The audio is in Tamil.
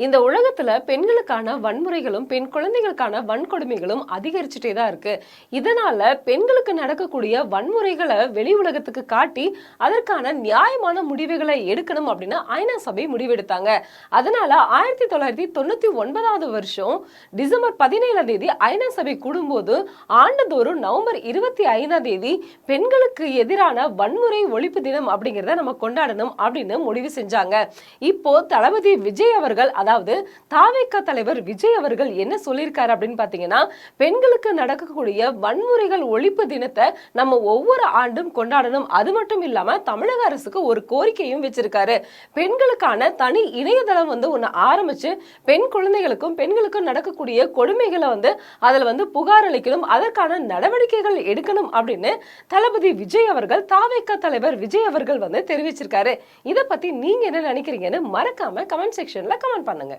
இந்த உலகத்துல பெண்களுக்கான வன்முறைகளும் பெண் குழந்தைகளுக்கான வன்கொடுமைகளும் அதிகரிச்சுட்டே தான் இருக்கு. இதனால பெண்களுக்கு நடக்கக்கூடிய வன்முறைகளை வெளி உலகத்துக்கு காட்டி அதற்கான நியாயமான முடிவுகளை எடுக்கணும் அப்படின்னு ஐநா சபை முடிவெடுத்தாங்க. அதனால 1999 வருஷம் டிசம்பர் 17ஆம் தேதி ஐநா சபை கூடும்போது ஆண்டுதோறும் நவம்பர் 25ஆம் தேதி பெண்களுக்கு எதிரான வன்முறை ஒழிப்பு தினம் அப்படிங்கிறத நம்ம கொண்டாடணும் அப்படின்னு முடிவு செஞ்சாங்க. இப்போ தளபதி விஜய் அவர்கள், அதாவது தாவேகா தலைவர் விஜய் அவர்கள் என்ன சொல்லியிருக்காரு அப்படின்னு பாத்தீங்கன்னா, பெண்களுக்கு நடக்கக்கூடிய வன்முறைகள் ஒழிப்பு தினத்தை நம்ம ஒவ்வொரு ஆண்டும் கொண்டாடணும். அது மட்டும் இல்லாம தமிழக அரசுக்கு ஒரு கோரிக்கையும் வச்சிருக்காரு. பெண்களுக்கான தனி இணையதளம் ஒன்னு ஆரம்பிச்சு பெண் குழந்தைகளுக்கும் பெண்களுக்கும் நடக்கக்கூடிய கொடுமைகளை அதுல புகார் அளிக்கணும், அதற்கான நடவடிக்கைகள் எடுக்கணும் அப்படின்னு தளபதி விஜய் அவர்கள், தாவேகா தலைவர் விஜய் அவர்கள் தெரிவிச்சிருக்காரு. இத பத்தி நீங்க என்ன நினைக்கிறீங்கன்னு மறக்காம கமெண்ட் செக்ஷன்ல கமெண்ட் பண்ணுங்க.